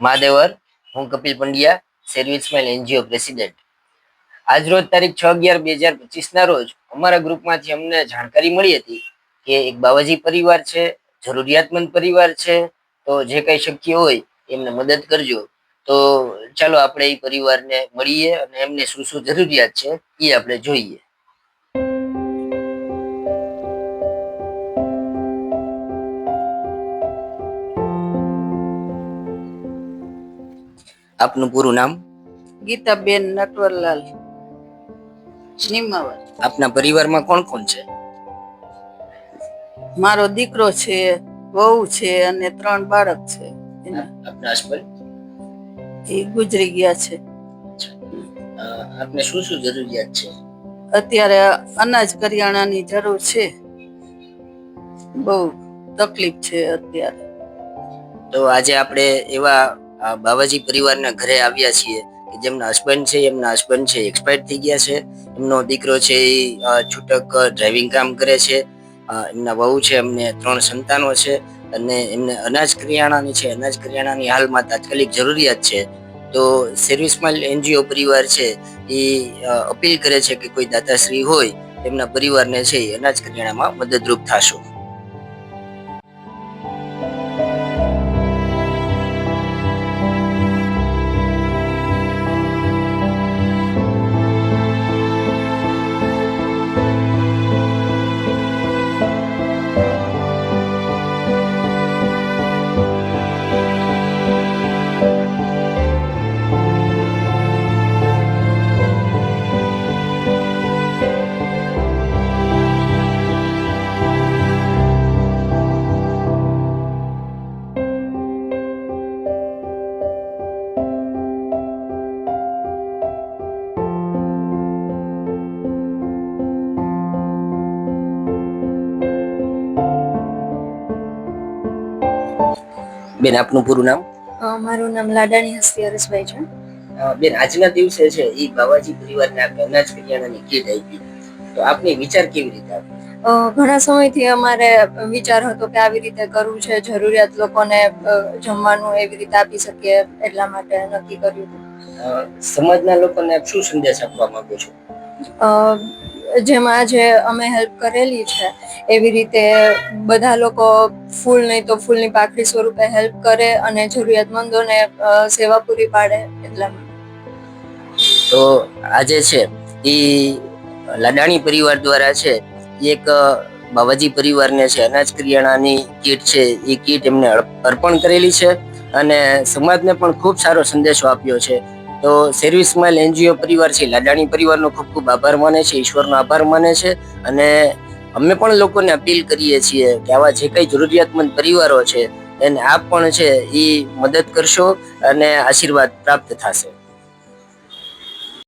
મહાદેવર, હું Kapil Pandya, service smile NGO president. આજ રોજ તારીખ 6/11/2025 ના રોજ અમારા ગ્રુપમાંથી અમને જાણકારી મળી હતી કે એક બાવાજી પરિવાર છે, જરૂરિયાતમંદ પરિવાર છે, તો જે કઈ શક્ય હોય એમને મદદ કરજો. તો ચાલો આપણે એ પરિવારને મળીએ અને એમને શું શું જરૂરિયાત છે એ આપણે જોઈએ. આપનું પૂરું નામ? ગીતાબેન નટવરલાલ નિમાવર. આપના પરિવારમાં કોણ કોણ છે? મારો દીકરો છે, વહુ છે અને 3 બાળક છે. આપના હસબન્ડ? એ ગુજરી ગયા છે. આપને શું શું જરૂરિયાત છે? અત્યારે અનાજ કરિયાણાની જરૂર છે, બહુ તકલીફ છે અત્યારે. તો આજે આપણે એવા બાવાજી પરિવારના ઘરે આવ્યા છીએ કે જેમના હસબન્ડ છે એક્સપાયર થઈ ગયા છે. એમનો દીકરો છે એ છૂટક ડ્રાઇવિંગ કામ કરે છે. એમના વહુ છે, એમને 3 સંતાનો છે અને એમને અનાજ કરિયાણાની હાલમાં તાત્કાલિક જરૂરિયાત છે. તો સર્વિસ સ્માઇલ એનજીઓ પરિવાર છે એ અપીલ કરે છે કે કોઈ દાતાશ્રી હોય તેમના પરિવારને છે અનાજ કરિયાણામાં મદદરૂપ થાશો. બેન, આપનું પૂરું નામ? મારું નામ લાડાણી હસ્તી હરેશભાઈ છે. બેન, આજના દિવસે છે એ બાવાજી પરિવારને આપણે અનાજ કરિયાણાની કીટ આપી, તો આપની વિચાર કેવી રીતે આવ્યો? ઘણા સમયથી અમારે વિચાર હતો કે આવી રીતે કરવું છે, જરૂરિયાત લોકોને જમવાનું એવી રીતે આપી શકીએ, એટલા માટે નક્કી કર્યું હતું. સમાજના લોકોને આપ શું સંદેશ આપવા માંગો છો? જેમ આજે અમે હેલ્પ કરેલી છે એવી રીતે બધા લોકો ફૂલ નહીં તો ફૂલની પાકડી સ્વરૂપે હેલ્પ કરે અને જરૂરિયાતમંદોને સેવા પૂરી પાડે એટલા માટે. તો આજે છે એ લાડાણી પરિવાર દ્વારા છે એક બાવાજી પરિવારને છે અનાજ કરિયાણાની કીટ છે એ કીટ એમને અર્પણ કરેલી છે અને સમાજને પણ ખૂબ સારો સંદેશો આપ્યો છે. તો સર્વિસ સ્માઇલ એનજીઓ પરિવાર છે લાડાણી પરિવારનો ખૂબ ખૂબ આભાર માને છે, ઈશ્વરનો આભાર માને છે અને અમે પણ લોકોને અપીલ કરીએ છીએ કે આવા જે કઈ જરૂરિયાતમંદ પરિવારો છે એને આપ પણ છે એ મદદ કરશો અને આશીર્વાદ પ્રાપ્ત થશે.